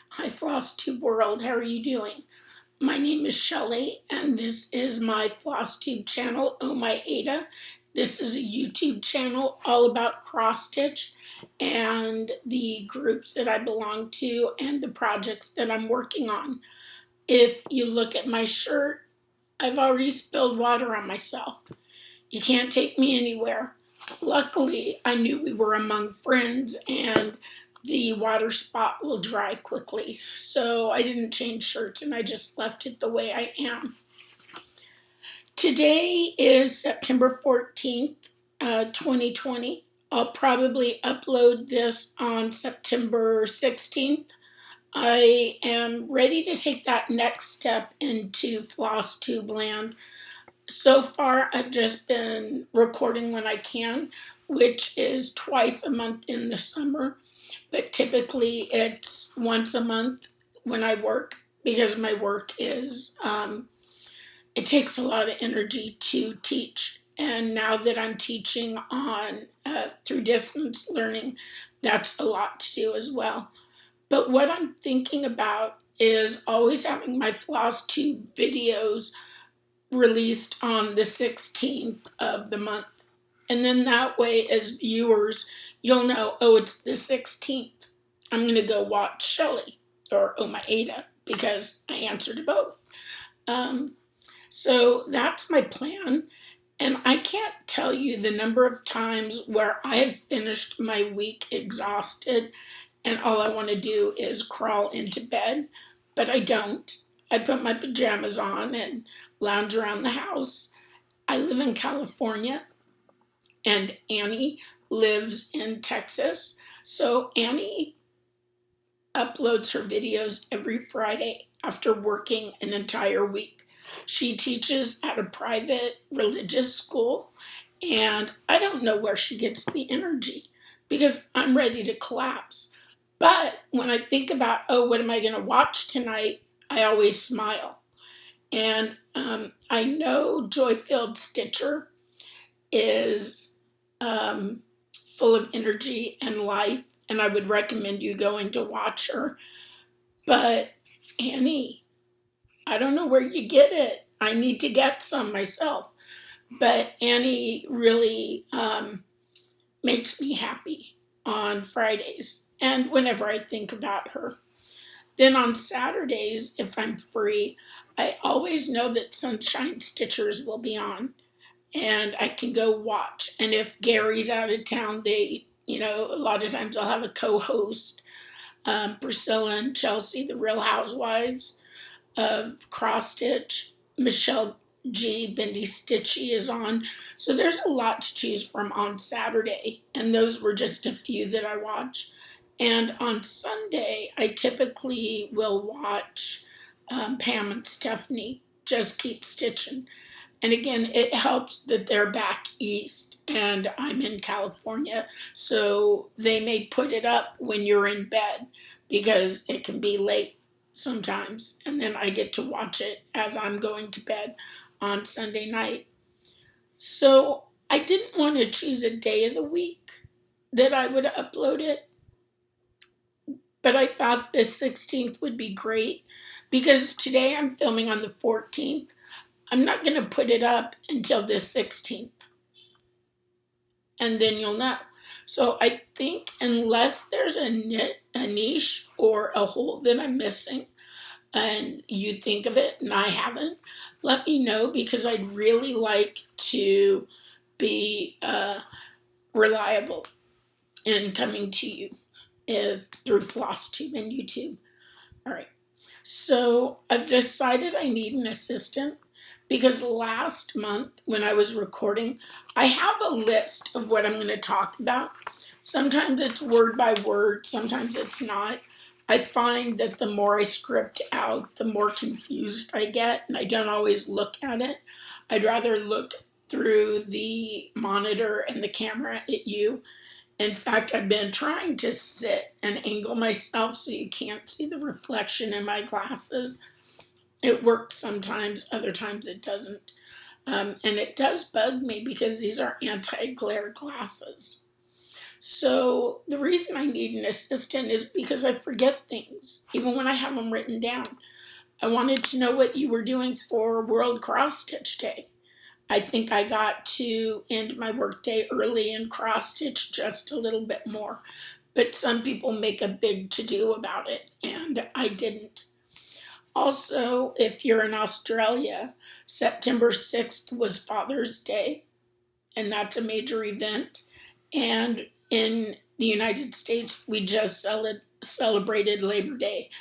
Hi, FlossTube world. How are you doing? My name is Shelly, and this is my FlossTube channel, Oh My Ada. This is a YouTube channel all about cross stitch and the groups that I belong to and the projects that I'm working on. If you look at my shirt, I've already spilled water on myself. You can't take me anywhere. Luckily, I knew we were among friends and the water spot will dry quickly. So I didn't change shirts and I just left it the way I am. Today is September 14th, 2020. I'll probably upload this on September 16th. I am ready to take that next step into FlossTube land. So far, I've just been recording when I can, which is twice a month in the summer. But typically, it's once a month when I work because my work is, it takes a lot of energy to teach. And now that I'm teaching on through distance learning, that's a lot to do as well. But what I'm thinking about is always having my FlossTube videos released on the 16th of the month. And then that way, as viewers, you'll know, oh, it's the 16th. I'm going to go watch Shelly or Oh My Ada because I answer to both. So that's my plan. And I can't tell you the number of times where I have finished my week exhausted and all I want to do is crawl into bed, but I don't. I put my pajamas on and lounge around the house. I live in California and Annie lives in Texas. So Annie uploads her videos every Friday after working an entire week. She teaches at a private religious school, and I don't know where she gets the energy because I'm ready to collapse. But when I think about, oh, what am I going to watch tonight, I always smile. And I know Joy-Filled Stitcher is full of energy and life, and I would recommend you going to watch her. But Annie, I don't know where you get it. I need to get some myself. But Annie really makes me happy on Fridays and whenever I think about her. Then on Saturdays, if I'm free, I always know that Sunshine Stitchers will be on and I can go watch. And if Gary's out of town, a lot of times I'll have a co-host, Priscilla and Chelsea, the Real Housewives of Cross Stitch. Michelle G. Bendy Stitchy is on. So there's a lot to choose from on Saturday. And those were just a few that I watch. And on Sunday, I typically will watch Pam and Stephanie Just Keep Stitching. And again, it helps that they're back east and I'm in California. So they may put it up when you're in bed because it can be late sometimes. And then I get to watch it as I'm going to bed on Sunday night. So I didn't want to choose a day of the week that I would upload it. But I thought the 16th would be great because today I'm filming on the 14th. I'm not going to put it up until the 16th. And then you'll know. So I think unless there's a niche or a hole that I'm missing and you think of it and I haven't, let me know because I'd really like to be reliable in coming to you through FlossTube and YouTube. All right. So I've decided I need an assistant because last month when I was recording, I have a list of what I'm going to talk about. Sometimes it's word by word, sometimes it's not. I find that the more I script out, the more confused I get, and I don't always look at it. I'd rather look through the monitor and the camera at you. In fact, I've been trying to sit and angle myself so you can't see the reflection in my glasses. It works sometimes, other times it doesn't. And it does bug me because these are anti-glare glasses. So the reason I need an assistant is because I forget things, even when I have them written down. I wanted to know what you were doing for World Cross Stitch Day. I think I got to end my workday early and cross stitch just a little bit more. But some people make a big to-do about it, and I didn't. Also, if you're in Australia, September 6th was Father's Day, and that's a major event. And in the United States, we just celebrated Labor Day.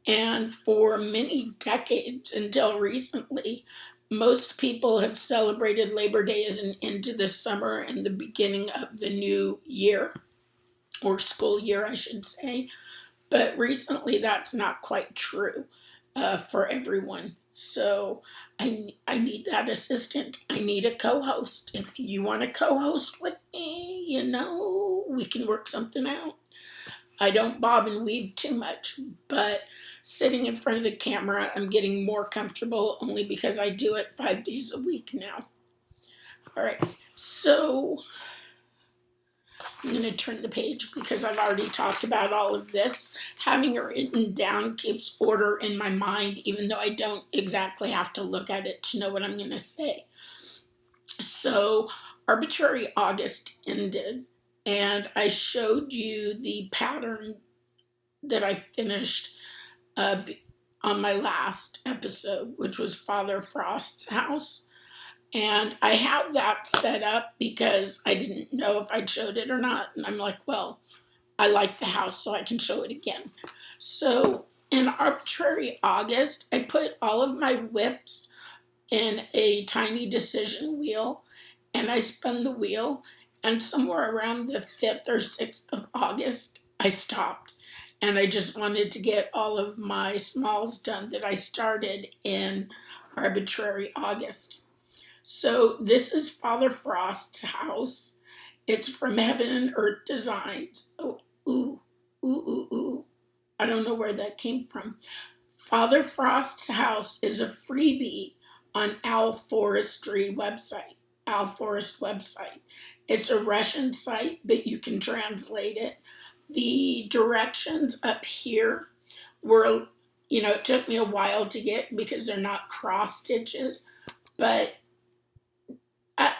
And for many decades until recently, most people have celebrated Labor Day as an end to the summer and the beginning of the new year, or school year, I should say. But recently, that's not quite true for everyone. So I need that assistant. I need a co-host. If you want to co-host with me, we can work something out. I don't bob and weave too much, but sitting in front of the camera, I'm getting more comfortable only because I do it 5 days a week now. All right, so I'm going to turn the page because I've already talked about all of this. Having it written down keeps order in my mind, even though I don't exactly have to look at it to know what I'm going to say. So Arbitrary August ended, and I showed you the pattern that I finished on my last episode, which was Father Frost's house. And I have that set up because I didn't know if I'd showed it or not. And I'm like, well, I like the house, so I can show it again. So in Arbitrary August, I put all of my whips in a tiny decision wheel, and I spun the wheel, and somewhere around the 5th or 6th of August, I stopped. And I just wanted to get all of my smalls done that I started in Arbitrary August. So this is Father Frost's house. It's from Heaven and Earth Designs. Oh, ooh. I don't know where that came from. Father Frost's house is a freebie on Owl Forest website. It's a Russian site, but you can translate it. The directions up here were, it took me a while to get because they're not cross stitches, but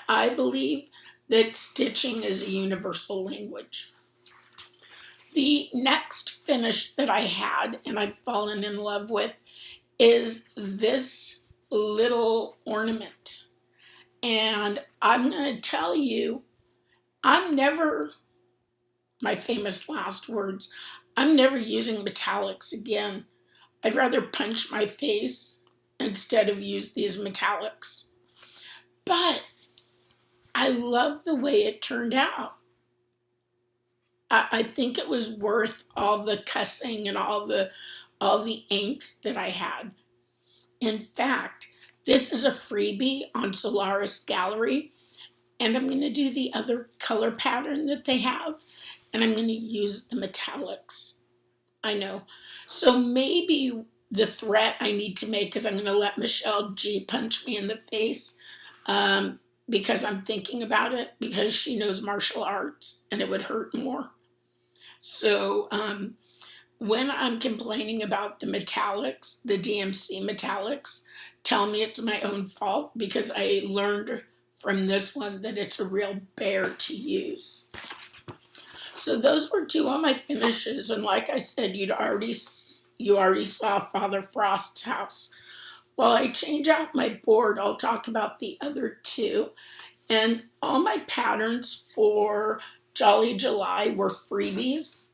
I believe that stitching is a universal language. The next finish that I had, and I've fallen in love with, is this little ornament. And I'm going to tell you, my famous last words, I'm never using metallics again. I'd rather punch my face instead of use these metallics. But I love the way it turned out. I think it was worth all the cussing and all the angst that I had. In fact, this is a freebie on Solaris Gallery, and I'm going to do the other color pattern that they have, and I'm going to use the metallics. I know. So maybe the threat I need to make is I'm going to let Michelle G punch me in the face, because I'm thinking about it, because she knows martial arts and it would hurt more. So when I'm complaining about the metallics, the DMC metallics, tell me it's my own fault, because I learned from this one that it's a real bear to use. So those were 2 of my finishes, and like I said, you already saw Father Frost's house. While I change out my board, I'll talk about the other 2. And all my patterns for Jolly July were freebies.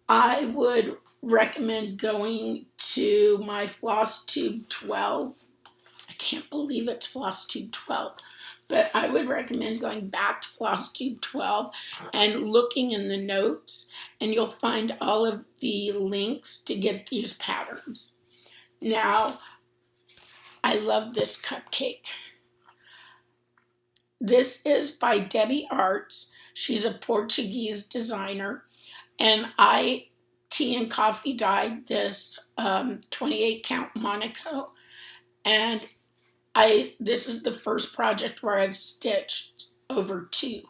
I would recommend going to my FlossTube 12. I can't believe it's FlossTube 12. But I would recommend going back to FlossTube 12 and looking in the notes, and you'll find all of the links to get these patterns. Now, I love this cupcake. This is by Debbie Arts. She's a Portuguese designer, and I tea and coffee dyed this 28 count Monaco, and this is the first project where I've stitched over 2.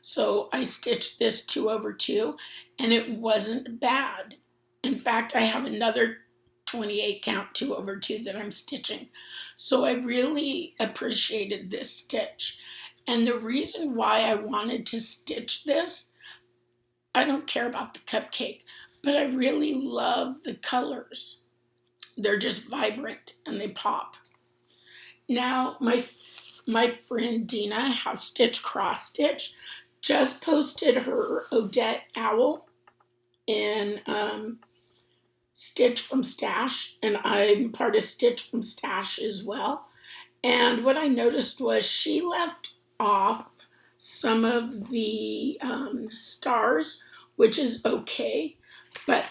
So I stitched this 2/2, and it wasn't bad. In fact, I have another 28 count 2/2 that I'm stitching. So I really appreciated this stitch. And the reason why I wanted to stitch this, I don't care about the cupcake, but I really love the colors. They're just vibrant and they pop. Now, my friend Dina, Half Stitch Cross Stitch, just posted her Odette Owl in Stitch from Stash, and I'm part of Stitch from Stash as well. And what I noticed was she left off some of the stars, which is okay. But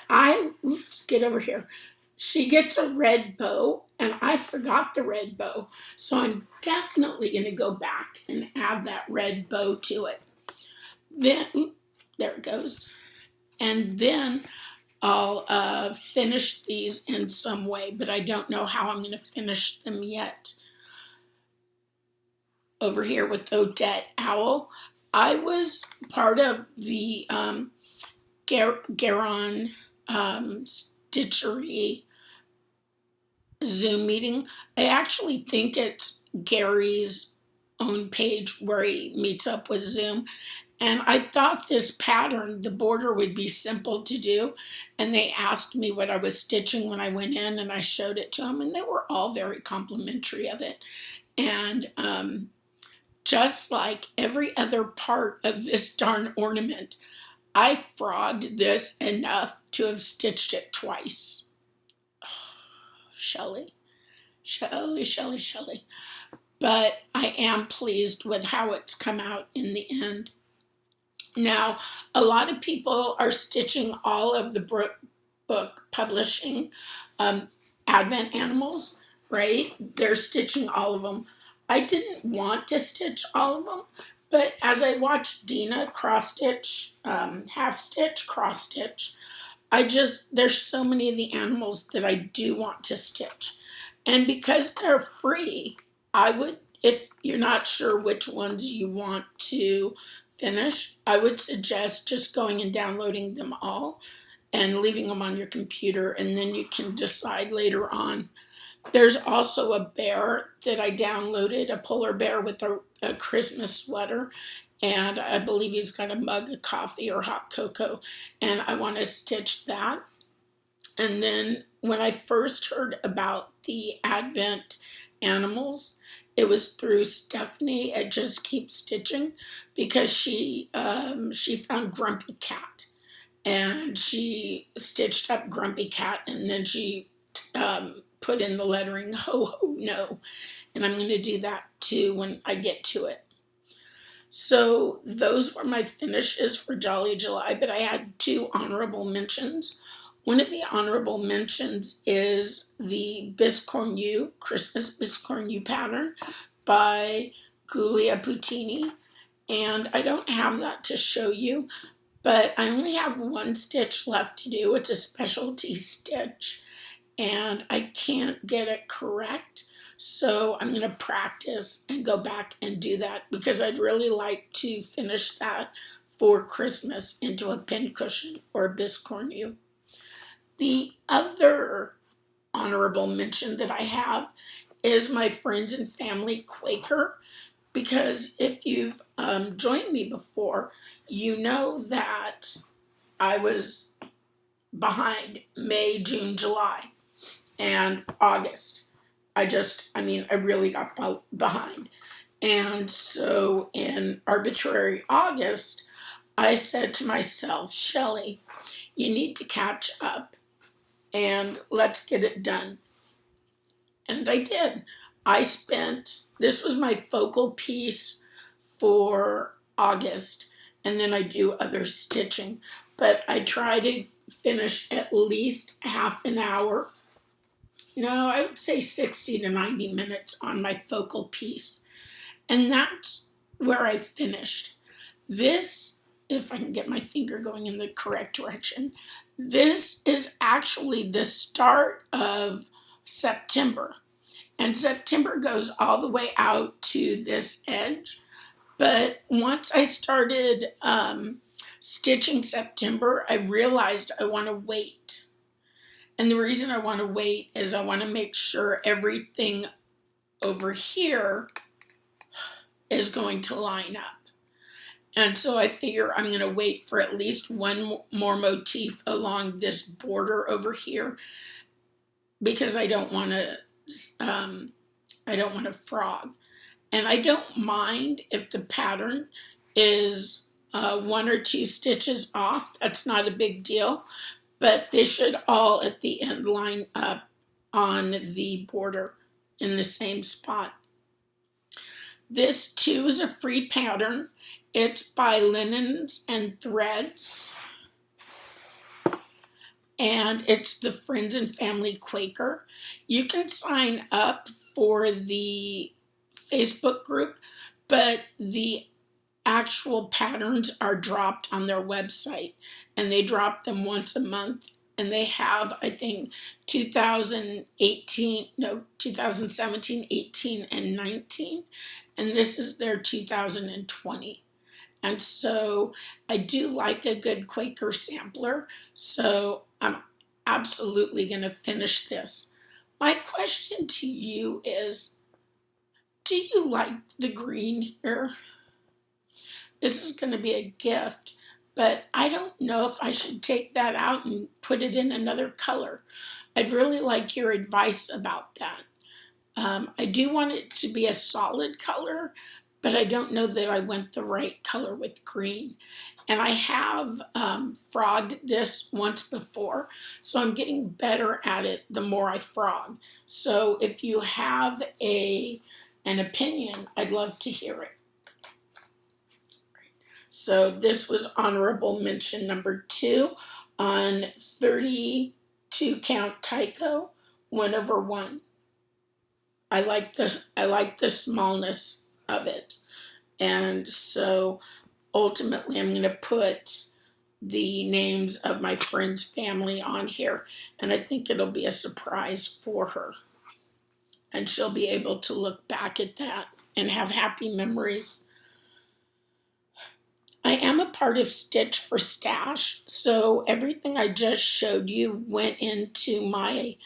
get over here. She gets a red bow, and I forgot the red bow. So I'm definitely going to go back and add that red bow to it. Then, there it goes. And then I'll finish these in some way, but I don't know how I'm going to finish them yet. Over here with Odette Owl, I was part of the Garon Stitchery Zoom meeting. I actually think it's Gary's own page where he meets up with Zoom. And I thought this pattern, the border, would be simple to do. And they asked me what I was stitching when I went in, and I showed it to them, and they were all very complimentary of it. And just like every other part of this darn ornament, I frogged this enough to have stitched it twice. Shelley. But I am pleased with how it's come out in the end. Now, a lot of people are stitching all of the book publishing Advent animals, right? They're stitching all of them. I didn't want to stitch all of them, but as I watched Dina cross stitch, half stitch, cross stitch, there's so many of the animals that I do want to stitch. And because they're free, I would, if you're not sure which ones you want to finish, I would suggest just going and downloading them all and leaving them on your computer, and then you can decide later on. There's also a bear that I downloaded, a polar bear with a Christmas sweater, and I believe he's got a mug of coffee or hot cocoa, and I want to stitch that. And then when I first heard about the Advent animals, it was through Stephanie at Just Keep Stitching, because she found Grumpy Cat, and she stitched up Grumpy Cat, and then she put in the lettering Ho Ho No, and I'm going to do that too when I get to it. So those were my finishes for Jolly July, but I had 2 honorable mentions. One of the honorable mentions is the Biscornu, Christmas Biscornu pattern by Giulia Puttini. And I don't have that to show you, but I only have 1 stitch left to do. It's a specialty stitch, and I can't get it correct. So I'm going to practice and go back and do that, because I'd really like to finish that for Christmas into a pincushion or a Biscornu. The other honorable mention that I have is my friends and family Quaker, because if you've joined me before, you know that I was behind May, June, July, and August. I really got behind. And so in arbitrary August, I said to myself, Shelley, you need to catch up, and let's get it done. And I did. This was my focal piece for August, and then I do other stitching. But I try to finish at least half an hour. No, I would say 60 to 90 minutes on my focal piece. And that's where I finished. This, if I can get my finger going in the correct direction, this is actually the start of September. And September goes all the way out to this edge. But once I started stitching September, I realized I want to wait. And the reason I want to wait is I want to make sure everything over here is going to line up. And so I figure I'm going to wait for at least one more motif along this border over here, because I don't want to frog. And I don't mind if the pattern is 1 or 2 stitches off. That's not a big deal, but they should all at the end line up on the border in the same spot. This too is a free pattern. It's by Linens and Threads, and it's the Friends and Family Quaker. You can sign up for the Facebook group, but the actual patterns are dropped on their website, and they drop them once a month, and they have, I think, 2017, 18, and 19, and this is their 2020. And so I do like a good Quaker sampler, so I'm absolutely going to finish this. My question to you is, do you like the green here? This is going to be a gift, but I don't know if I should take that out and put it in another color. I'd really like your advice about that. I do want it to be a solid color, but I don't know that I went the right color with green. And I have frogged this once before, so I'm getting better at it the more I frog. So if you have an opinion, I'd love to hear it. So this was honorable mention number 2 on 32 count Tyco 1/1. I like the smallness of it, and so ultimately I'm going to put the names of my friend's family on here, and I think it'll be a surprise for her, and she'll be able to look back at that and have happy memories. I am a part of Stitch for Stash, so everything I just showed you went into my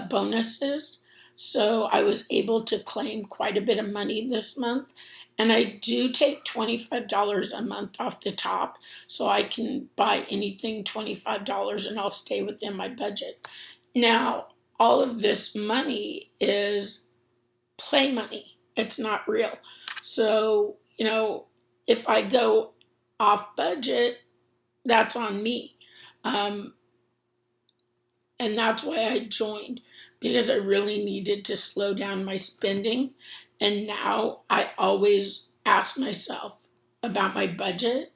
bonuses. So I was able to claim quite a bit of money this month. And I do take $25 a month off the top, so I can buy anything $25 and I'll stay within my budget. Now, all of this money is play money. It's not real. So, if I go off budget, that's on me. And that's why I joined, because I really needed to slow down my spending. And now I always ask myself about my budget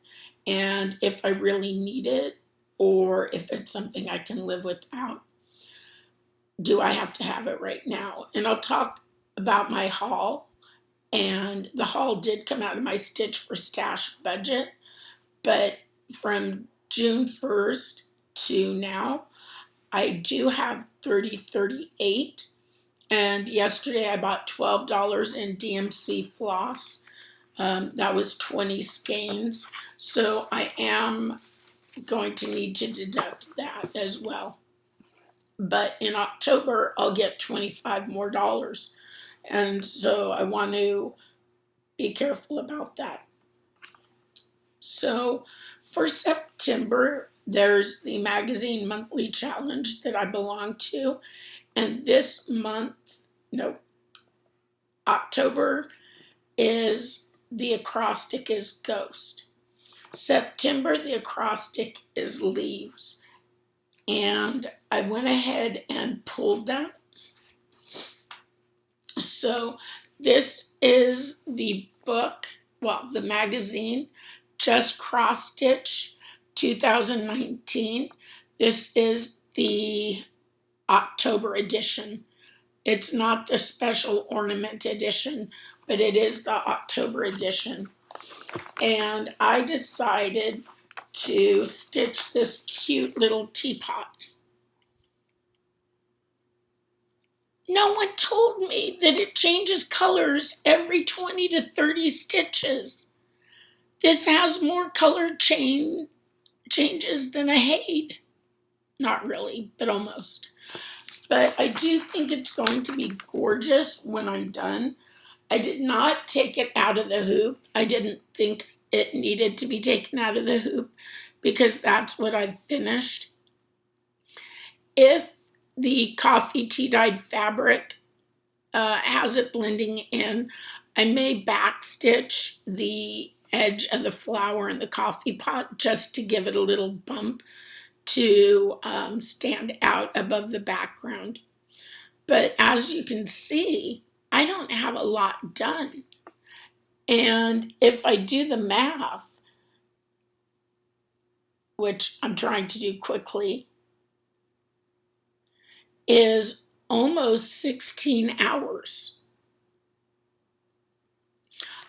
and if I really need it or if it's something I can live without. Do I have to have it right now? And I'll talk about my haul. And the haul did come out of my Stitch for Stash budget. But from June 1st to now, I do have $30.38. And yesterday I bought $12 in DMC floss. That was 20 skeins. So I am going to need to deduct that as well. But in October, I'll get $25 more. And so I want to be careful about that. So for September, there's the magazine monthly challenge that I belong to. And this month, October is the acrostic is Ghost. September, the acrostic is Leaves. And I went ahead and pulled that. So this is the book, the magazine, Just Cross Stitch 2019. This is the October edition. It's not the special ornament edition, but it is the October edition. And I decided to stitch this cute little teapot. No one told me that it changes colors every 20 to 30 stitches. This has more color changes than I hate. Not really, but almost. But I do think it's going to be gorgeous when I'm done. I did not take it out of the hoop. I didn't think it needed to be taken out of the hoop because that's what I've finished. If the coffee tea dyed fabric has it blending in, I may backstitch the edge of the flower in the coffee pot just to give it a little bump to stand out above the background. But as you can see, I don't have a lot done. And if I do the math, which I'm trying to do quickly, is almost 16 hours.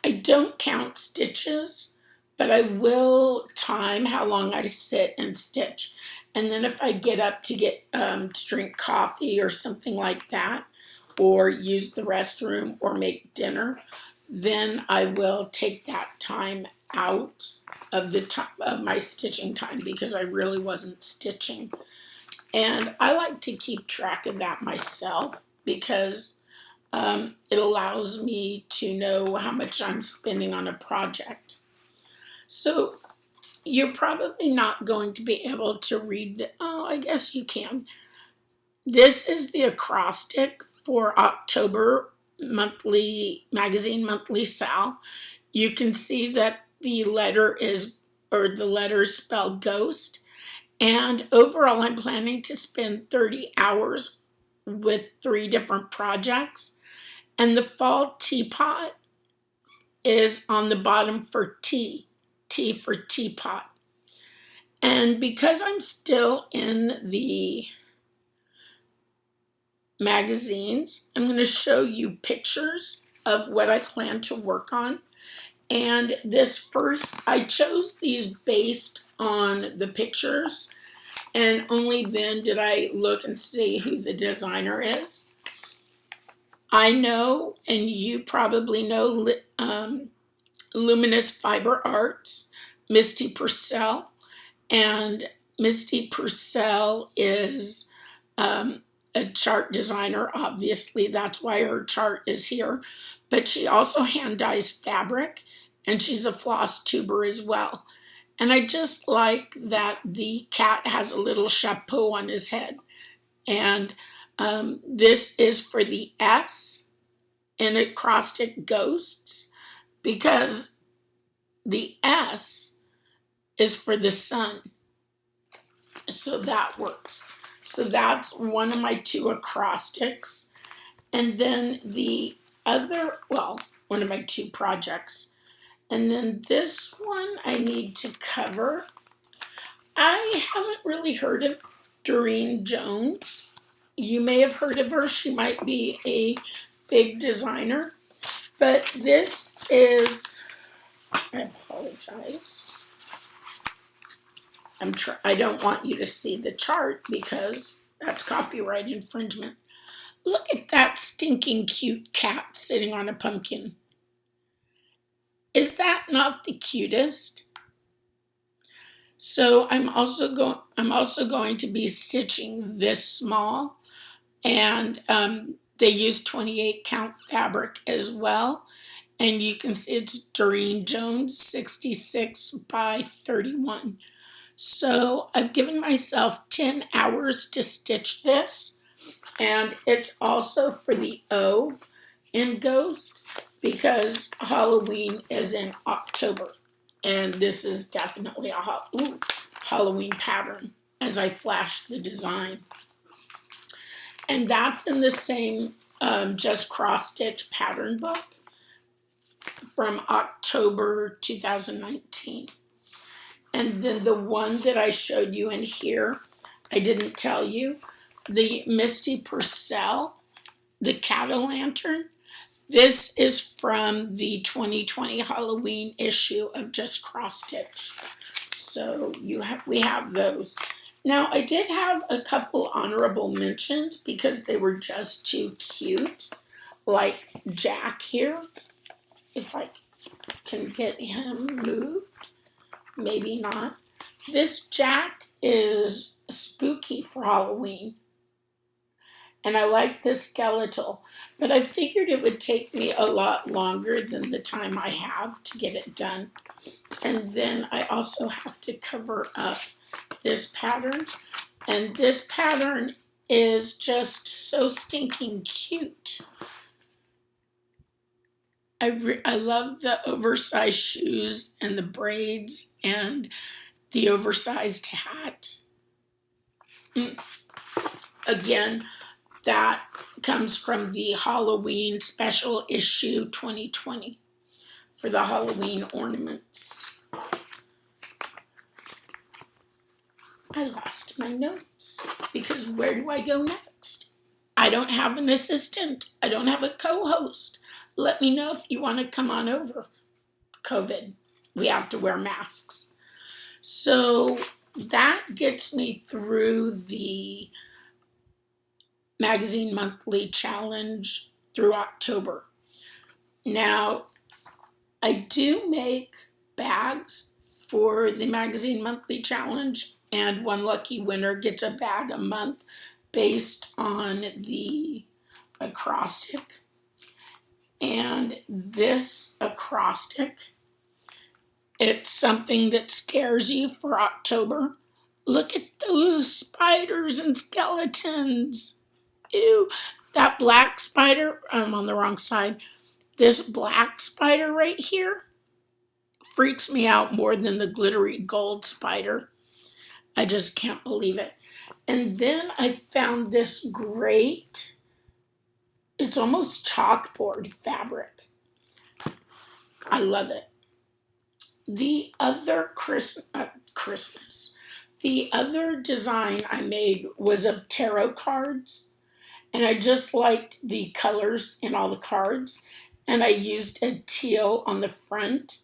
I don't count stitches, but I will time how long I sit and stitch. And then if I get up to to drink coffee or something like that, or use the restroom or make dinner, then I will take that time out of my stitching time because I really wasn't stitching. And I like to keep track of that myself because it allows me to know how much I'm spending on a project. So you're probably not going to be able to read I guess you can. This is the acrostic for October magazine monthly Sal. You can see that the letters spelled ghost. And overall, I'm planning to spend 30 hours with 3 different projects. And the fall teapot is on the bottom for T for teapot. And because I'm still in the magazines, I'm going to show you pictures of what I plan to work on. And I chose these based on the pictures, and only then did I look and see who the designer is. I know, and you probably know, Luminous Fiber Arts, Misty Purcell. And Misty Purcell is a chart designer, obviously. That's why her chart is here. But she also hand dyes fabric, and she's a floss tuber as well. And I just like that the cat has a little chapeau on his head. And this is for the S in acrostic ghosts, because the S is for the sun. So that works. So that's one of my 2 acrostics. And then one of my 2 projects. And then this one I need to cover. I haven't really heard of Doreen Jones. You may have heard of her. She might be a big designer. But this is, I apologize. I don't want you to see the chart because that's copyright infringement. Look at that stinking cute cat sitting on a pumpkin. Is that not the cutest? So I'm also going to be stitching this small, and they use 28 count fabric as well. And you can see it's Doreen Jones 66 by 31. So I've given myself 10 hours to stitch this, and it's also for the O in Ghost because Halloween is in October, and this is definitely a Halloween pattern as I flash the design. And that's in the same Just Cross Stitch pattern book from October 2019. And then the one that I showed you in here, I didn't tell you, the Misty Purcell, the cat-o'-lantern. This is from the 2020 Halloween issue of Just Cross Stitch. So we have those. Now, I did have a couple honorable mentions because they were just too cute. Like Jack here, if I can get him moved. Maybe not. This Jack is spooky for Halloween. And I like this skeletal. But I figured it would take me a lot longer than the time I have to get it done. And then I also have to cover up this pattern. And this pattern is just so stinking cute. I love the oversized shoes and the braids and the oversized hat. Again, that comes from the Halloween special issue 2020 for the Halloween ornaments. I lost my notes because where do I go next? I don't have an assistant. I don't have a co-host. Let me know if you want to come on over. COVID. We have to wear masks. So that gets me through the Magazine Monthly Challenge through October. Now, I do make bags for the Magazine Monthly Challenge, and one lucky winner gets a bag a month based on the acrostic. And this acrostic, it's something that scares you for October. Look at those spiders and skeletons. Ew. That black spider, I'm on the wrong side. This black spider right here freaks me out more than the glittery gold spider. I just can't believe it. And then I found this great, it's almost chalkboard fabric. I love it. The other the other design I made was of tarot cards, and I just liked the colors in all the cards, and I used a teal on the front,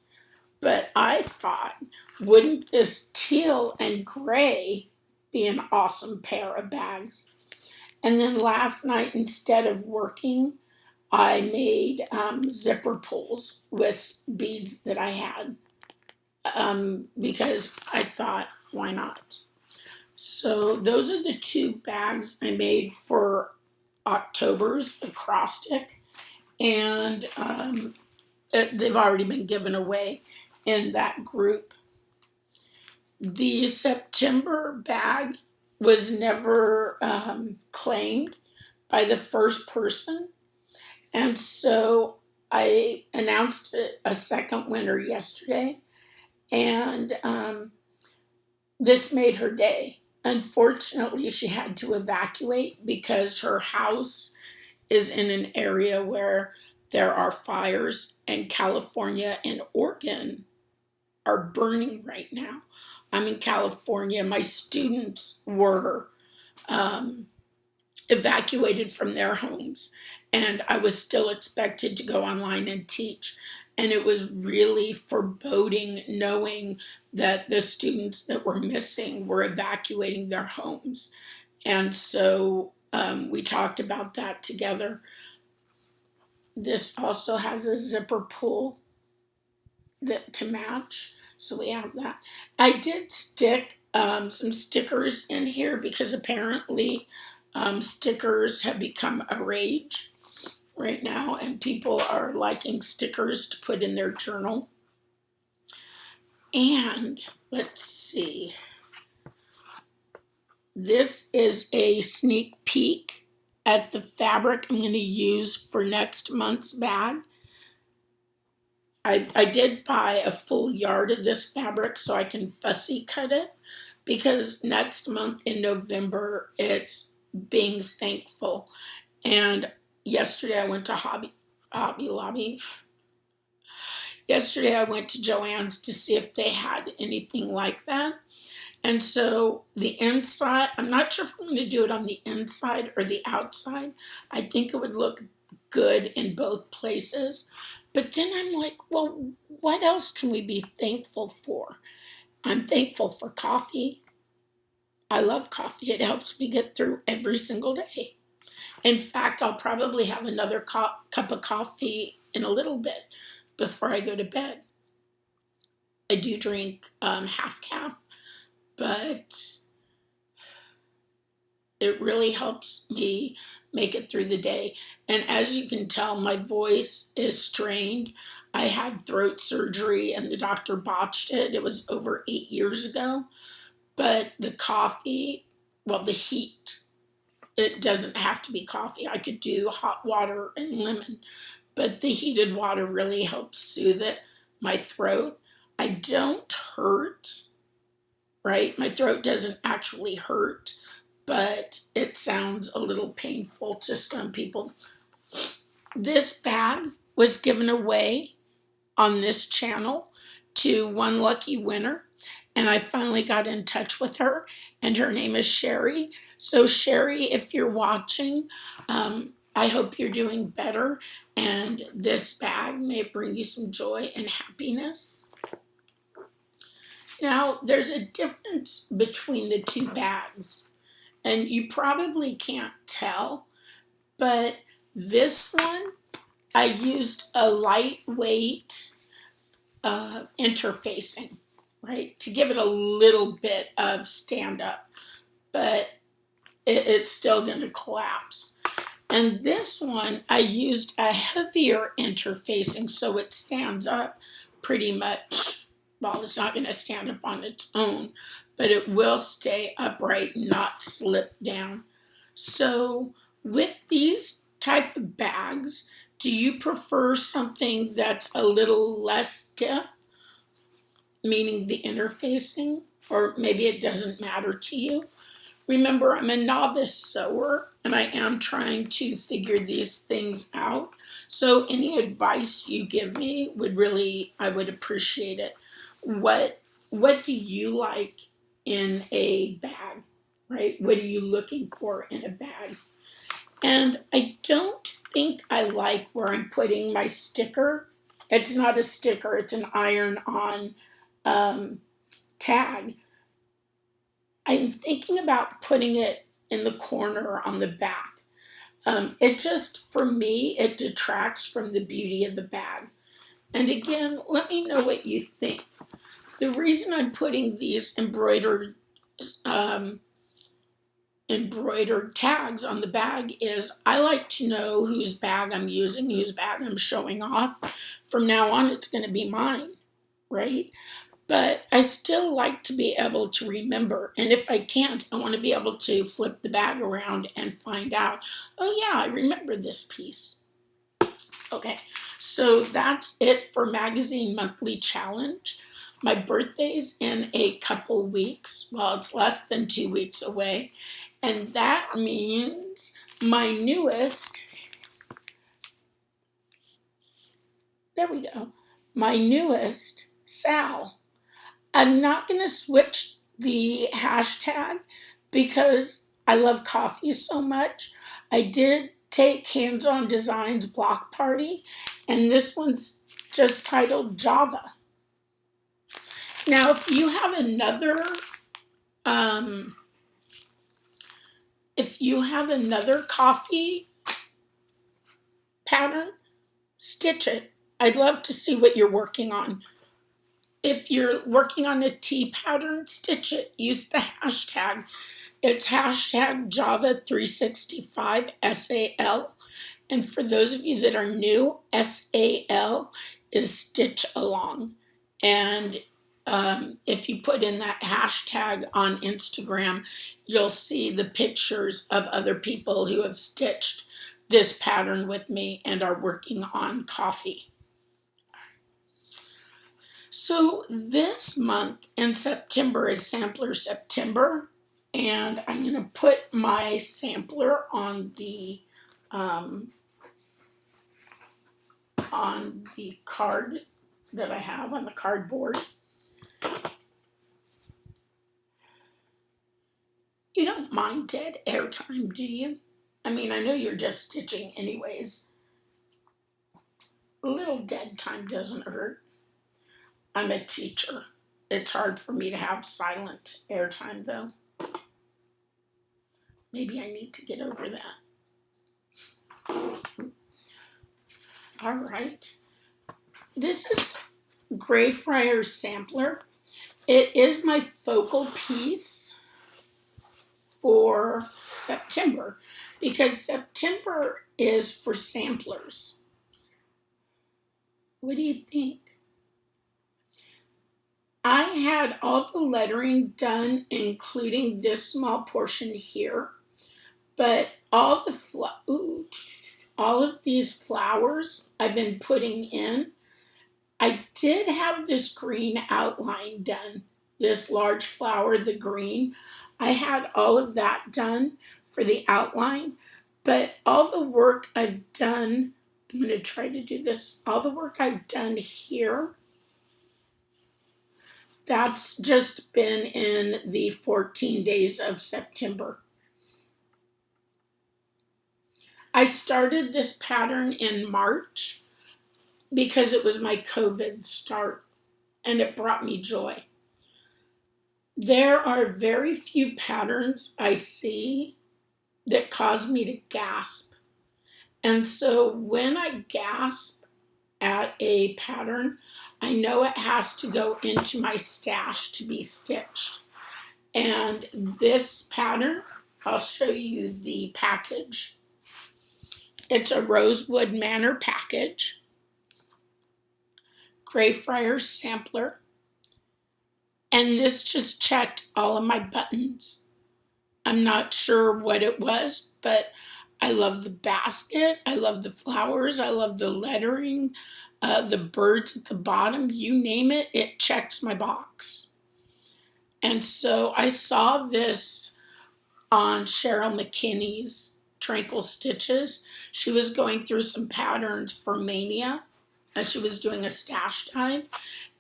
but I thought, wouldn't this teal and gray be an awesome pair of bags? And then last night, instead of working, I made zipper pulls with beads that I had because I thought, why not? So those are the two bags I made for October's acrostic, and they've already been given away in that group. The September bag was never claimed by the first person, and so I announced a second winner yesterday, and this made her day. Unfortunately, she had to evacuate because her house is in an area where there are fires, and California and Oregon are burning right now. I'm in California. My students were evacuated from their homes, and I was still expected to go online and teach. And it was really foreboding knowing that the students that were missing were evacuating their homes. And so we talked about that together. This also has a zipper pull to match. So we have that. I did stick some stickers in here because apparently stickers have become a rage right now, and people are liking stickers to put in their journal. And let's see. This is a sneak peek at the fabric I'm going to use for next month's bag. I did buy a full yard of this fabric so I can fussy cut it, because next month in November it's being thankful. And yesterday I went to Hobby Lobby. Yesterday I went to Joann's to see if they had anything like that. And so the inside, I'm not sure if I'm going to do it on the inside or the outside. I think it would look good in both places. But then I'm like, well, what else can we be thankful for? I'm thankful for coffee. I love coffee. It helps me get through every single day. In fact, I'll probably have another cup of coffee in a little bit before I go to bed. I do drink half calf, but it really helps me make it through the day. And as you can tell, my voice is strained. I had throat surgery and the doctor botched it. It was over 8 years ago. But the coffee, well, the heat, it doesn't have to be coffee. I could do hot water and lemon. But the heated water really helps soothe it, my throat. I don't hurt, right? My throat doesn't actually hurt, but it sounds a little painful to some people. This bag was given away on this channel to one lucky winner, and I finally got in touch with her, and her name is Sherry. So Sherry, if you're watching, I hope you're doing better, and this bag may bring you some joy and happiness. Now, there's a difference between the two bags, and you probably can't tell, but this one, I used a lightweight interfacing, right, to give it a little bit of stand up, but it's still going to collapse. And this one, I used a heavier interfacing so it stands up pretty much. Well, it's not going to stand up on its own, but it will stay upright and not slip down. So with these type of bags, do you prefer something that's a little less stiff, meaning the interfacing, or maybe it doesn't matter to you? Remember, I'm a novice sewer, and I am trying to figure these things out. So any advice you give me I would appreciate it. What do you like in a bag, right? What are you looking for in a bag? And I don't think I like where I'm putting my sticker. It's not a sticker, it's an iron-on tag. I'm thinking about putting it in the corner on the back. It just, for me, it detracts from the beauty of the bag. And again, let me know what you think. The reason I'm putting these embroidered tags on the bag is I like to know whose bag I'm using, whose bag I'm showing off. From now on, it's going to be mine, right? But I still like to be able to remember. And if I can't, I want to be able to flip the bag around and find out, oh yeah, I remember this piece. Okay, so that's it for Magazine Monthly Challenge. My birthday's in a couple weeks. Well, it's less than 2 weeks away. And that means my newest, Sal. I'm not going to switch the hashtag because I love coffee so much. I did take Hands On Designs Block Party, and this one's just titled Java. Now, if you have another coffee pattern, stitch it. I'd love to see what you're working on. If you're working on a tea pattern, stitch it. Use the hashtag. It's hashtag Java365 SAL. And for those of you that are new, SAL is stitch along. And if you put in that hashtag on Instagram, you'll see the pictures of other people who have stitched this pattern with me and are working on coffee. So this month in September is Sampler September, and I'm going to put my sampler on the card that I have on the cardboard. You don't mind dead air time, do you? I mean, I know you're just stitching anyways. A little dead time doesn't hurt. I'm a teacher. It's hard for me to have silent airtime, though. Maybe I need to get over that. All right. This is Greyfriars Sampler. It is my focal piece for September because September is for samplers. What do you think? I had all the lettering done, including this small portion here, but all of these flowers I've been putting in. I did have this green outline done, this large flower, the green. I had all of that done for the outline, but all the work I've done, I'm going to try to do this, all the work I've done here, that's just been in the 14 days of September. I started this pattern in March because it was my COVID start and it brought me joy. There are very few patterns I see that cause me to gasp. And so when I gasp at a pattern, I know it has to go into my stash to be stitched. And this pattern, I'll show you the package. It's a Rosewood Manor package, Greyfriars Sampler, and this just checked all of my buttons. I'm not sure what it was, but I love the basket, I love the flowers, I love the lettering, the birds at the bottom, you name it, it checks my box. And so I saw this on Cheryl McKinney's Tranquil Stitches. She was going through some patterns for Mania, and she was doing a stash dive,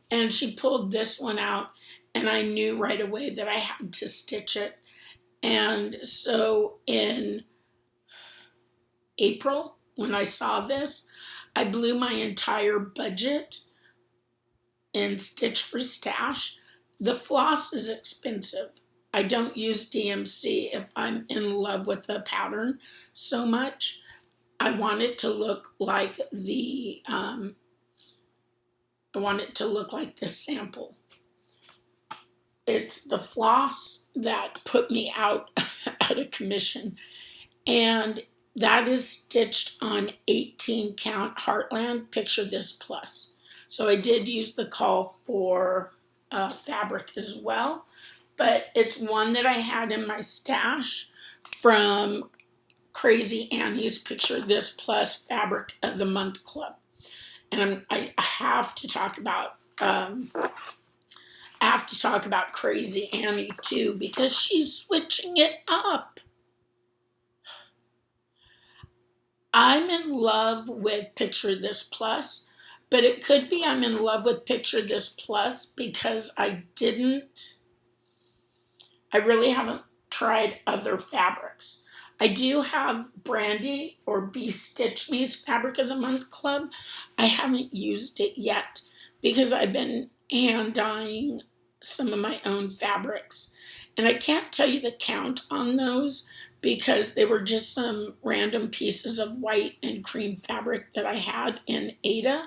and she pulled this one out, and I knew right away that I had to stitch it. And so in April, when I saw this, I blew my entire budget in Stitch for Stash. The floss is expensive. I don't use DMC if I'm in love with the pattern so much. I want it to look like the sample. It's the floss that put me out of commission, and that is stitched on 18 count Heartland Picture This Plus. So I did use the call for fabric as well, but it's one that I had in my stash from Crazy Annie's Picture This Plus Fabric of the Month Club. And I have to talk about Crazy Annie too, because she's switching it up. I'm in love with Picture This Plus, but it could be I'm in love with Picture This Plus because I really haven't tried other fabrics. I do have Brandy or Be Stitch Me's Fabric of the Month Club. I haven't used it yet because I've been hand dyeing some of my own fabrics. And I can't tell you the count on those because they were just some random pieces of white and cream fabric that I had in Ada.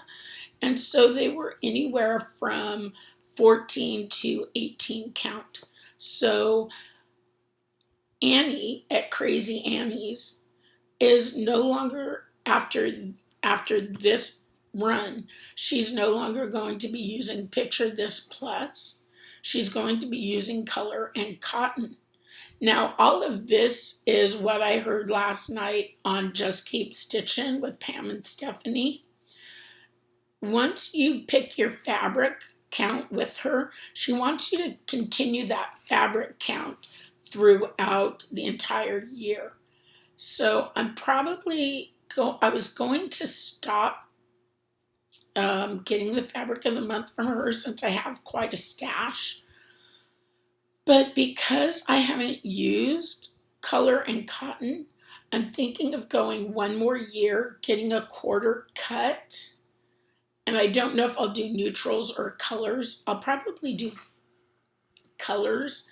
And so they were anywhere from 14 to 18 count. So Annie at Crazy Annie's is no longer, after this run, she's no longer going to be using Picture This Plus. She's going to be using color and cotton. Now, all of this is what I heard last night on Just Keep Stitching with Pam and Stephanie. Once you pick your fabric count with her, she wants you to continue that fabric count throughout the entire year. So I was going to stop getting the fabric of the month from her since I have quite a stash. But because I haven't used color and cotton, I'm thinking of going one more year, getting a quarter cut. And I don't know if I'll do neutrals or colors. I'll probably do colors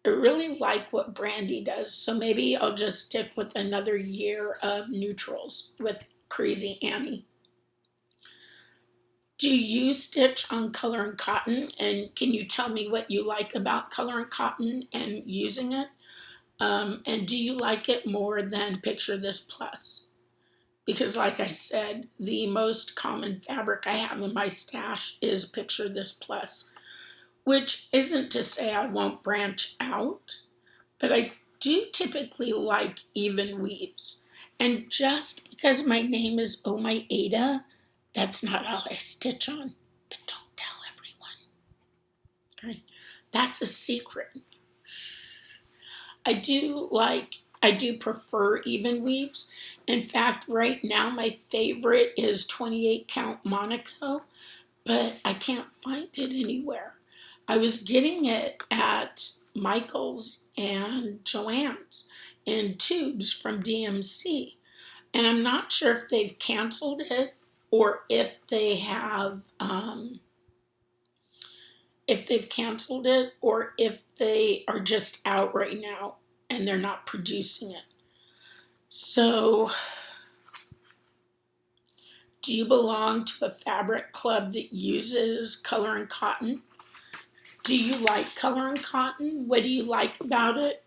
I really like what Brandy does, so maybe I'll just stick with another year of neutrals with Crazy Annie. Do you stitch on Color and Cotton? And can you tell me what you like about Color and Cotton and using it? And do you like it more than Picture This Plus? Because like I said, the most common fabric I have in my stash is Picture This Plus, which isn't to say I won't branch out, but I do typically like even weaves. And just because my name is Oh My Ada, that's not all I stitch on. But don't tell everyone. Right? That's a secret. I do prefer even weaves. In fact, right now my favorite is 28 count Monaco, but I can't find it anywhere. I was getting it at Michael's and Joann's in tubes from DMC, and I'm not sure if they've canceled it or if they have if they've canceled it or if they are just out right now and they're not producing it. So, do you belong to a fabric club that uses Color and Cotton? Do you like Color and Cotton? What do you like about it?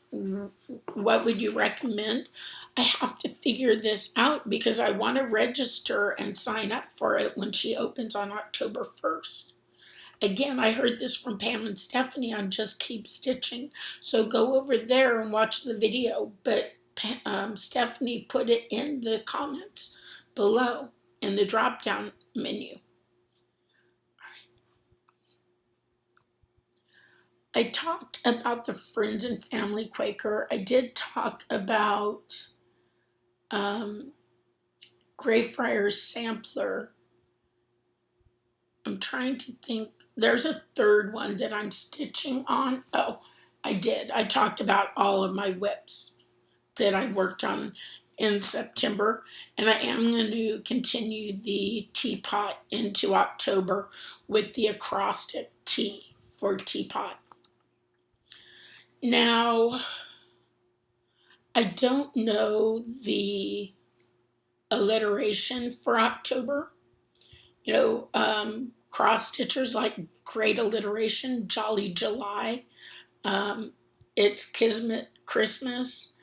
What would you recommend? I have to figure this out because I want to register and sign up for it when she opens on October 1st. Again, I heard this from Pam and Stephanie on Just Keep Stitching, so go over there and watch the video. But Stephanie put it in the comments below in the drop-down menu. I talked about the Friends and Family Quaker. I did talk about Greyfriars Sampler. I'm trying to think. There's a third one that I'm stitching on. Oh, I did. I talked about all of my whips that I worked on in September, and I am going to continue the teapot into October with the acrostic T for teapot. Now, I don't know the alliteration for October. You know, cross stitchers like great alliteration, Jolly July, It's Kismet Christmas,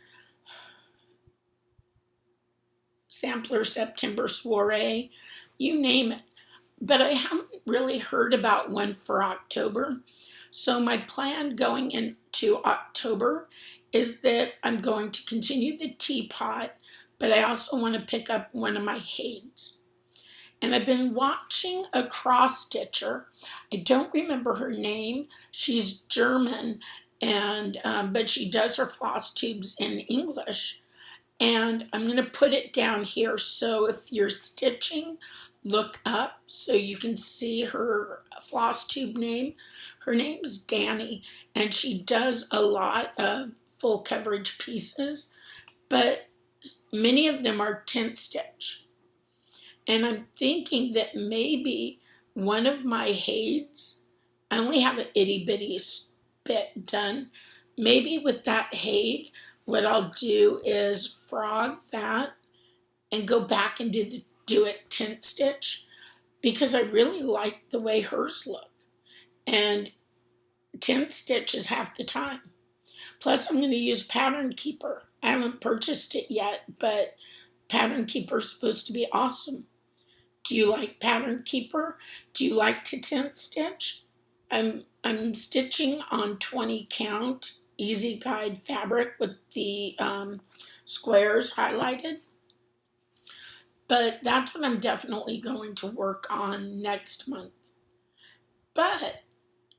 Sampler September Soiree, you name it. But I haven't really heard about one for October. So my plan going into October is that I'm going to continue the teapot, but I also want to pick up one of my Hades. And I've been watching a cross stitcher. I don't remember her name. She's German, and but she does her floss tubes in English. And I'm going to put it down here, so if you're stitching, look up so you can see her floss tube name. Her name's Danny, and she does a lot of full coverage pieces, but many of them are tent stitch. And I'm thinking that maybe one of my Hades, I only have an itty bitty bit done. Maybe with that Hade, what I'll do is frog that and go back and do it tent stitch, because I really like the way hers look. And tent stitch is half the time. Plus, I'm going to use Pattern Keeper. I haven't purchased it yet, but Pattern Keeper is supposed to be awesome. Do you like Pattern Keeper? Do you like to tent stitch? I'm stitching on 20 count Easy Guide fabric with the squares highlighted. But that's what I'm definitely going to work on next month. But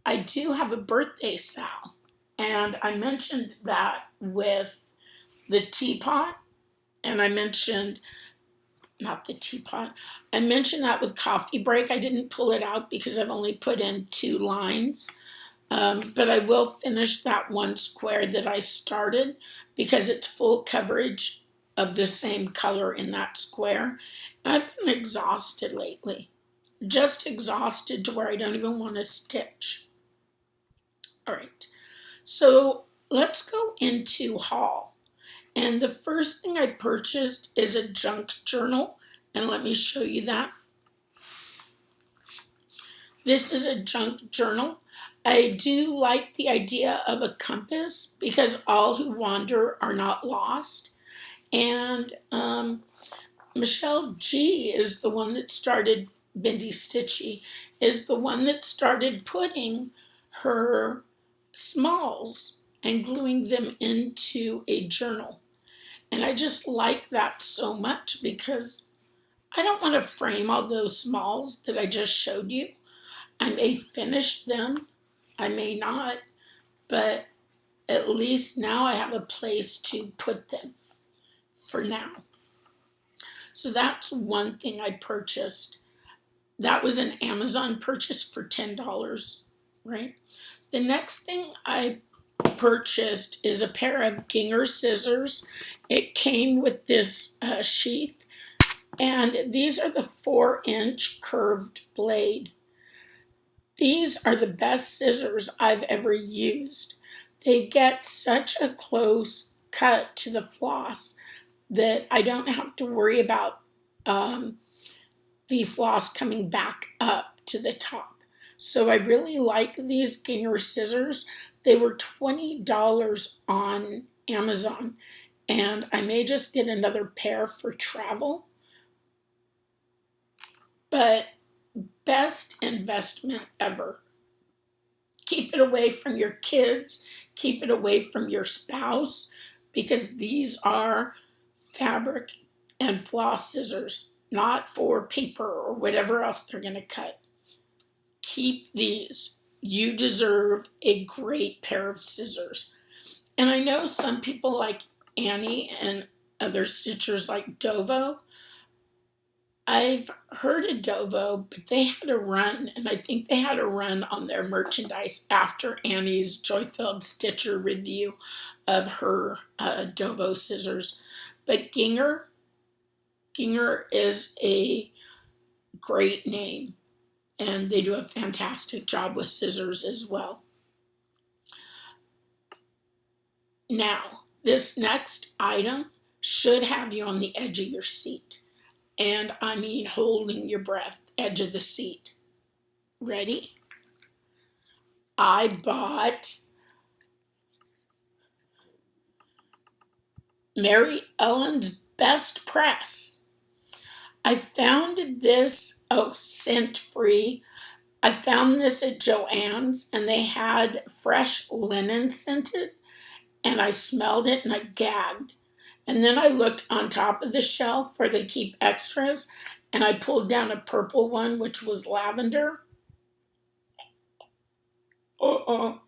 I do have a birthday sal, and I mentioned that with the teapot, and I mentioned not the teapot. I mentioned that with coffee break. I didn't pull it out because I've only put in 2 lines. But I will finish that one square that I started because it's full coverage of the same color in that square. And I've been exhausted lately. Just exhausted to where I don't even want to stitch. All right. So let's go into haul. And the first thing I purchased is a junk journal, and let me show you that. This is a junk journal. I do like the idea of a compass because all who wander are not lost. And Michelle G is the one that started, Bendy Stitchy, is the one that started putting her smalls and gluing them into a journal. And I just like that so much because I don't want to frame all those smalls that I just showed you. I may finish them, I may not, but at least now I have a place to put them for now. So that's one thing I purchased. That was an Amazon purchase for $10, right? The next thing I purchased is a pair of Ginger scissors. It came with this sheath, and these are the 4-inch curved blade. These are the best scissors I've ever used. They get such a close cut to the floss that I don't have to worry about the floss coming back up to the top. So I really like these Ginger scissors. They were $20 on Amazon, and I may just get another pair for travel. But best investment ever. Keep it away from your kids. Keep it away from your spouse, because these are fabric and floss scissors, not for paper or whatever else they're going to cut. Keep these. You deserve a great pair of scissors. And I know some people like Annie and other stitchers like Dovo. I've heard of Dovo, but they had a run, and I think they had a run on their merchandise after Annie's joy-filled stitcher review of her Dovo scissors. But Ginger is a great name, and they do a fantastic job with scissors as well. Now, this next item should have you on the edge of your seat. And I mean holding your breath, edge of the seat. Ready? I bought Mary Ellen's Best Press. I found this, scent-free. I found this at Joann's, and they had fresh linen scented, and I smelled it and I gagged. And then I looked on top of the shelf where they keep extras, and I pulled down a purple one, which was lavender. No.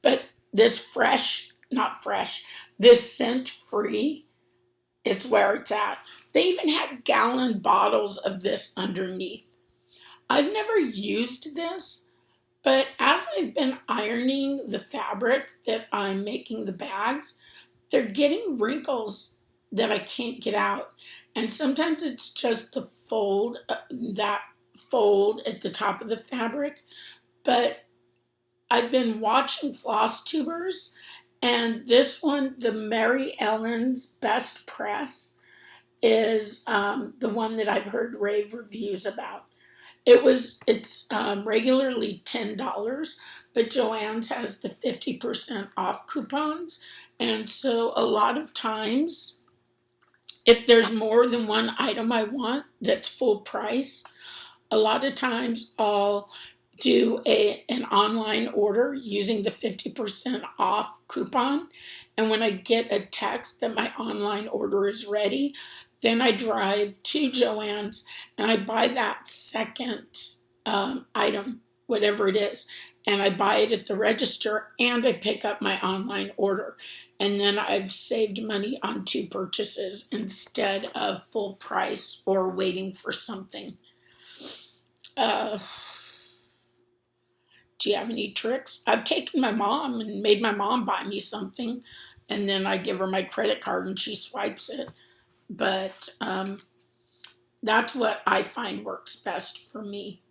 But this this scent-free, it's where it's at. They even had gallon bottles of this underneath. I've never used this, but as I've been ironing the fabric that I'm making the bags, they're getting wrinkles that I can't get out. And sometimes it's just the fold, that fold at the top of the fabric. But I've been watching FlossTubers, and this one, the Mary Ellen's Best Press, is the one that I've heard rave reviews about. It's regularly $10, but Joann's has the 50% off coupons. And so a lot of times, if there's more than one item I want that's full price, a lot of times I'll do an online order using the 50% off coupon. And when I get a text that my online order is ready, then I drive to Joann's and I buy that second item, whatever it is, and I buy it at the register and I pick up my online order. And then I've saved money on 2 purchases instead of full price or waiting for something. Do you have any tricks? I've taken my mom and made my mom buy me something, and then I give her my credit card and she swipes it. But that's what I find works best for me.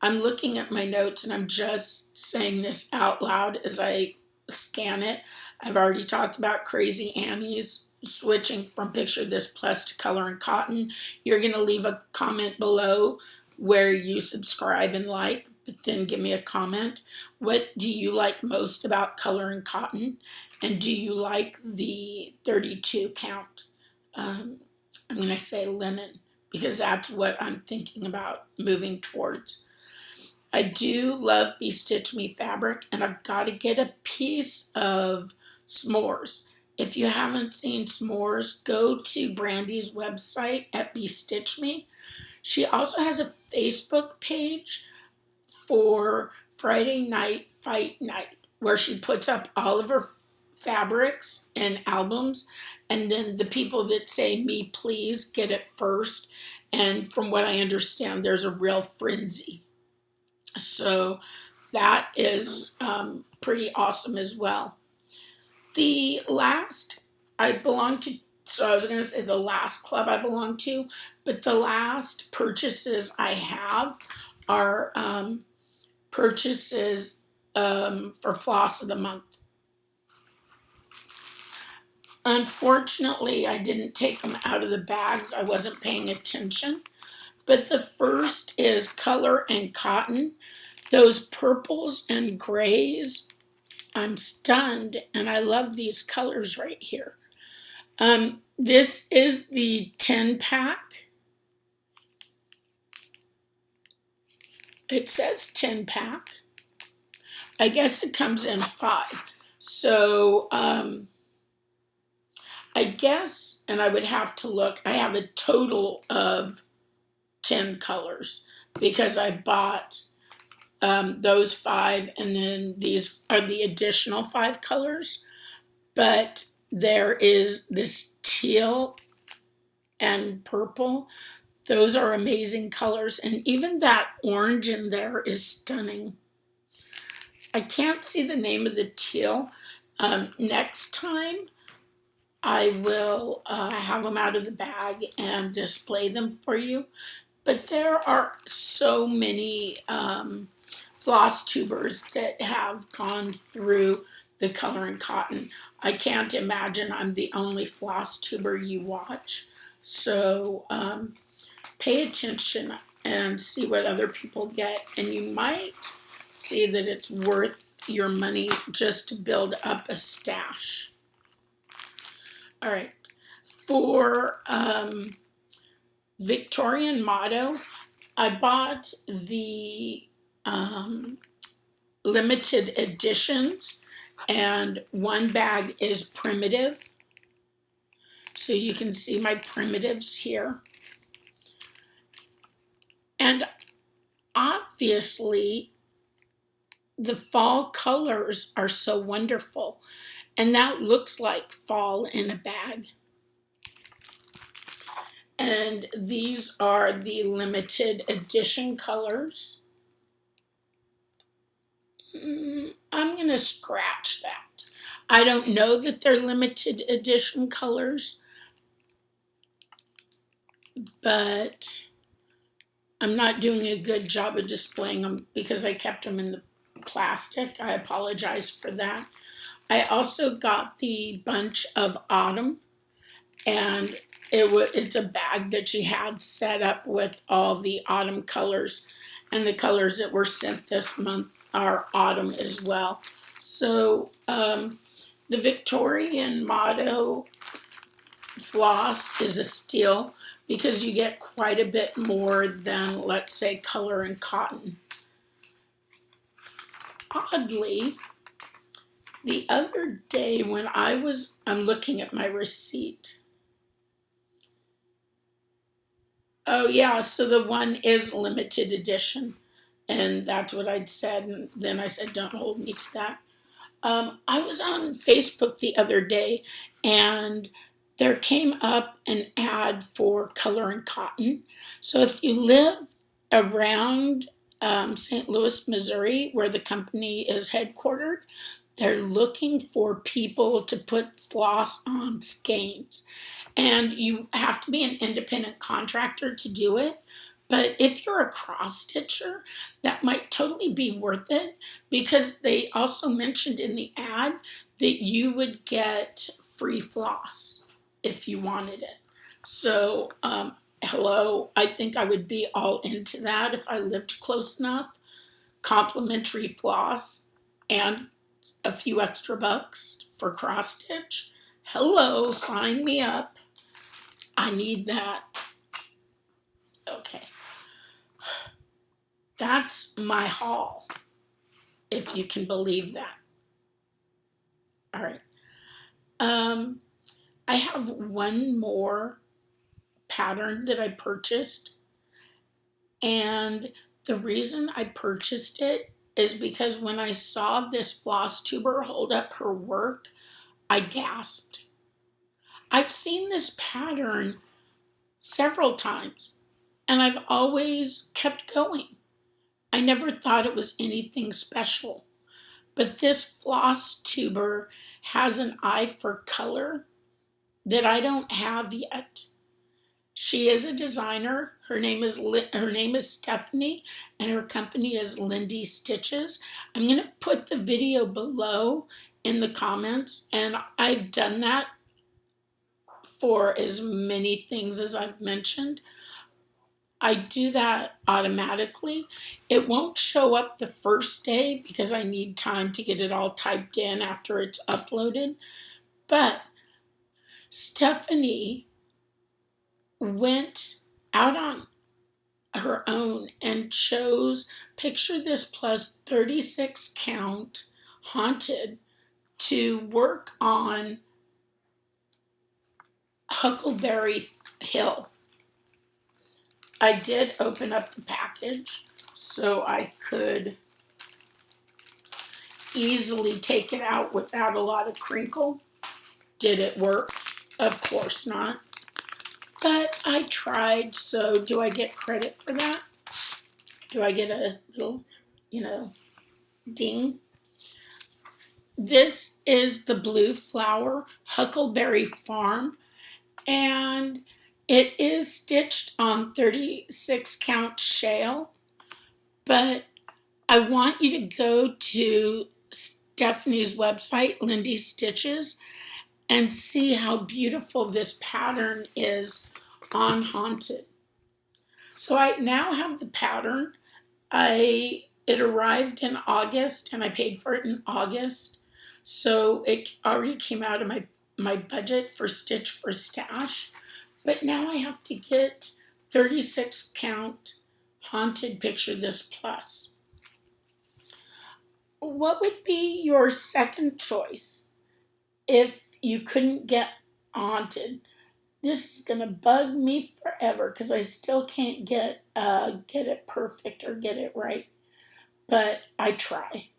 I'm looking at my notes and I'm just saying this out loud as I scan it. I've already talked about Crazy Annie's switching from Picture This Plus to Color and Cotton. You're going to leave a comment below where you subscribe and like, but then give me a comment. What do you like most about Color and Cotton? And do you like the 32 count? I'm going to say linen because that's what I'm thinking about moving towards. I do love Be Stitch Me fabric, and I've got to get a piece of S'mores. If you haven't seen S'mores, go to Brandy's website at Be Stitch Me. She also has a Facebook page for Friday Night Fight Night, where she puts up all of her fabrics and albums, and then the people that say me please get it first. And from what I understand, there's a real frenzy. So that is pretty awesome as well. The last I belong to, so I was going to say the last club I belong to, but the last purchases I have are purchases for Floss of the Month. Unfortunately, I didn't take them out of the bags. I wasn't paying attention. But the first is Color and Cotton. Those purples and grays, I'm stunned, and I love these colors right here. This is the 10-pack. It says 10-pack. I guess it comes in 5. So I guess, and I would have to look, I have a total of 10 colors because I bought those 5, and then these are the additional 5 colors. But there is this teal and purple. Those are amazing colors, and even that orange in there is stunning. I can't see the name of the teal. Next time I will have them out of the bag and display them for you. But there are so many floss tubers that have gone through the Color and Cotton. I can't imagine I'm the only floss tuber you watch. So pay attention and see what other people get. And you might see that it's worth your money just to build up a stash. All right. For Victorian Motto, I bought the limited editions, and one bag is primitive. So you can see my primitives here. And obviously, the fall colors are so wonderful. And that looks like fall in a bag. And these are the limited edition colors. I'm going to scratch that. I don't know that they're limited edition colors, but I'm not doing a good job of displaying them because I kept them in the plastic. I apologize for that. I also got the bunch of autumn, and it's a bag that she had set up with all the autumn colors, and the colors that were sent this month are autumn as well. So the Victorian Motto floss is a steal because you get quite a bit more than, let's say, Color and Cotton. Oddly, the other day when I'm looking at my receipt. Oh yeah, so the one is limited edition, and that's what I'd said, and then I said, don't hold me to that. I was on Facebook the other day, and there came up an ad for Color and Cotton. So if you live around St. Louis, Missouri, where the company is headquartered, they're looking for people to put floss on skeins. And you have to be an independent contractor to do it, But if you're a cross stitcher, that might totally be worth it, because they also mentioned in the ad that you would get free floss if you wanted it. So, hello, I think I would be all into that if I lived close enough. Complimentary floss and a few extra bucks for cross stitch. Hello, sign me up. I need that. Okay. That's my haul, if you can believe that. All right. I have one more pattern that I purchased, and the reason I purchased it is because when I saw this floss tuber hold up her work, I gasped. I've seen this pattern several times, and I've always kept going. I never thought it was anything special. But this floss tuber has an eye for color that I don't have yet. She is a designer. Her name is Stephanie, and her company is Lindy Stitches. I'm going to put the video below in the comments, and I've done that for as many things as I've mentioned. I do that automatically. It won't show up the first day because I need time to get it all typed in after it's uploaded. But Stephanie went out on her own and chose, picture this, plus 36 count haunted to work on Huckleberry Hill. I did open up the package so I could easily take it out without a lot of crinkle. Did it work? Of course not. But I tried, so do I get credit for that? Do I get a little, ding? This is the Blue Flower Huckleberry Farm, and it is stitched on 36 count shale, but I want you to go to Stephanie's website, Lindy Stitches, and see how beautiful this pattern is on Haunted. So I now have the pattern. It arrived in August, and I paid for it in August. So it already came out of my budget for Stitch for Stash. But now I have to get 36 count Haunted Picture This Plus. What would be your second choice if you couldn't get Haunted? This is going to bug me forever because I still can't get it perfect or get it right. But I try.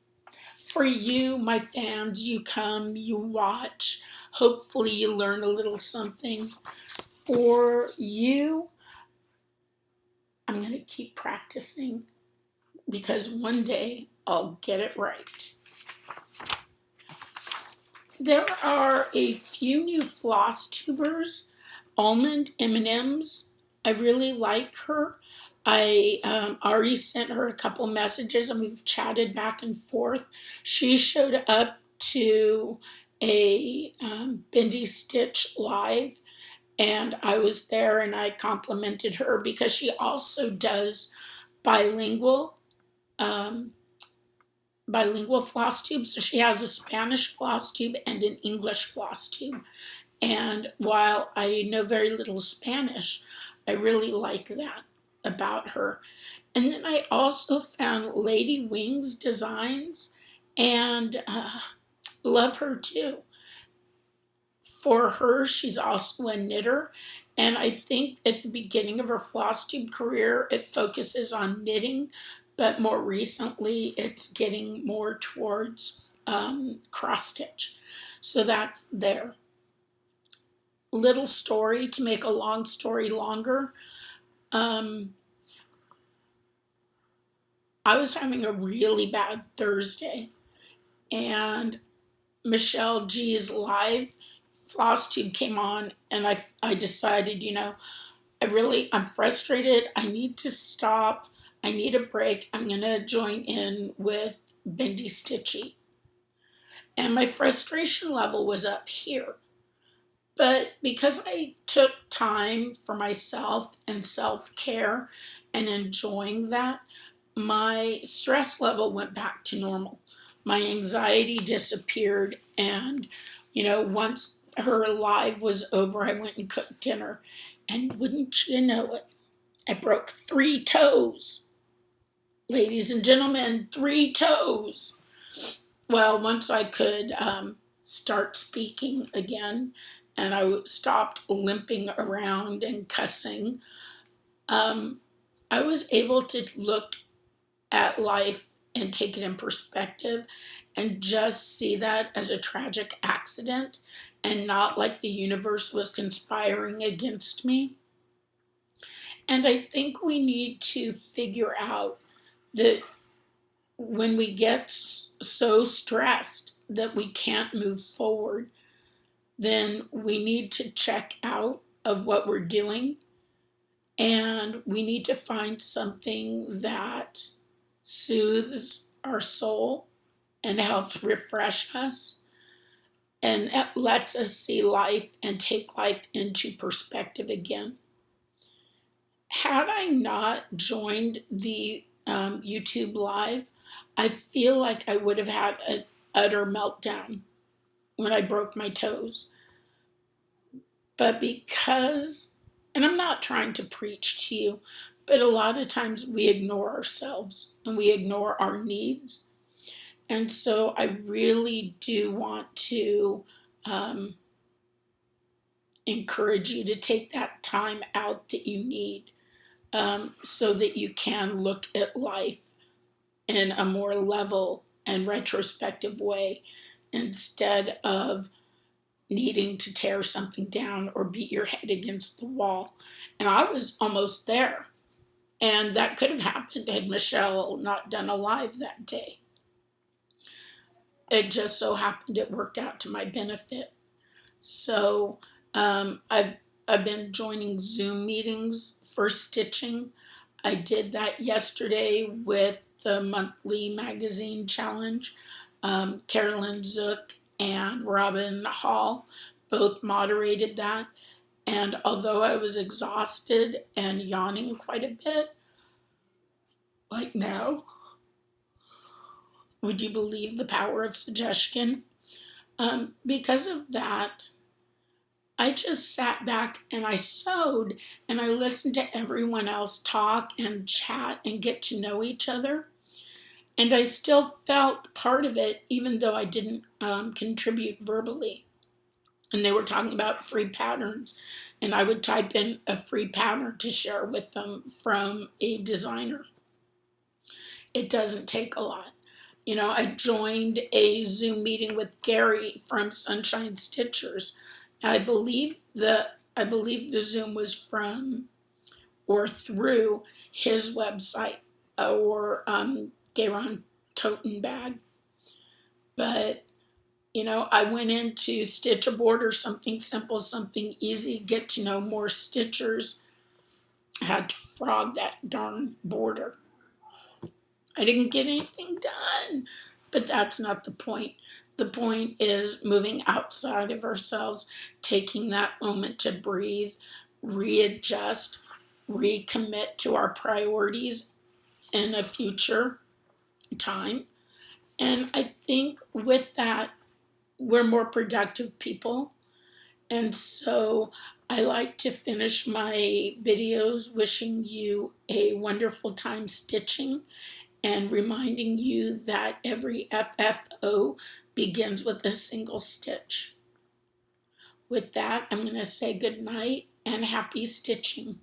For you, my fans, you come, you watch. Hopefully you learn a little something. For you, I'm going to keep practicing because one day I'll get it right. There are a few new floss tubers, Almond M&Ms. I really like her. I already sent her a couple messages and we've chatted back and forth. She showed up to a Bendy Stitch live, and I was there and I complimented her because she also does bilingual floss tube. So she has a Spanish floss tube and an English floss tube. And while I know very little Spanish, I really like that about her. And then I also found Lady Wings Designs, and love her too. For her, she's also a knitter, and I think at the beginning of her floss tube career, it focuses on knitting, but more recently, it's getting more towards cross stitch. So that's there. Little story to make a long story longer. I was having a really bad Thursday, and Michelle G's live FlossTube came on, and I decided, I'm frustrated. I need to stop. I need a break. I'm going to join in with Bendy Stitchy. And my frustration level was up here. But because I took time for myself and self-care and enjoying that, my stress level went back to normal. My anxiety disappeared, and once her live was over, I went and cooked dinner, and wouldn't you know it, I broke 3 toes. Ladies and gentlemen, 3 toes. Well, once I could start speaking again, and I stopped limping around and cussing, I was able to look at life and take it in perspective and just see that as a tragic accident and not like the universe was conspiring against me. And I think we need to figure out that when we get so stressed that we can't move forward, then we need to check out of what we're doing, and we need to find something that soothes our soul and helps refresh us and lets us see life and take life into perspective again. Had I not joined the YouTube live, I feel like I would have had an utter meltdown when I broke my toes. But because, and I'm not trying to preach to you, but a lot of times we ignore ourselves and we ignore our needs. And so I really do want to encourage you to take that time out that you need so that you can look at life in a more level and retrospective way instead of needing to tear something down or beat your head against the wall. And I was almost there. And that could have happened had Michelle not done a live that day. It just so happened it worked out to my benefit. So I've been joining Zoom meetings for stitching. I did that yesterday with the monthly magazine challenge. Carolyn Zook and Robin Hall both moderated that. And although I was exhausted and yawning quite a bit, like now, would you believe the power of suggestion? Because of that, I just sat back and I sewed and I listened to everyone else talk and chat and get to know each other. And I still felt part of it, even though I didn't contribute verbally. And they were talking about free patterns, and I would type in a free pattern to share with them from a designer. It doesn't take a lot. I joined a Zoom meeting with Gary from Sunshine Stitchers. I believe the Zoom was from or through his website or Garon Toten Bag. But I went in to stitch a border, something simple, something easy, get to know more stitchers. I had to frog that darn border. I didn't get anything done, but that's not the point. The point is moving outside of ourselves, taking that moment to breathe, readjust, recommit to our priorities in a future time. And I think with that, we're more productive people. And so I like to finish my videos wishing you a wonderful time stitching and reminding you that every FFO begins with a single stitch. With that, I'm going to say good night and happy stitching.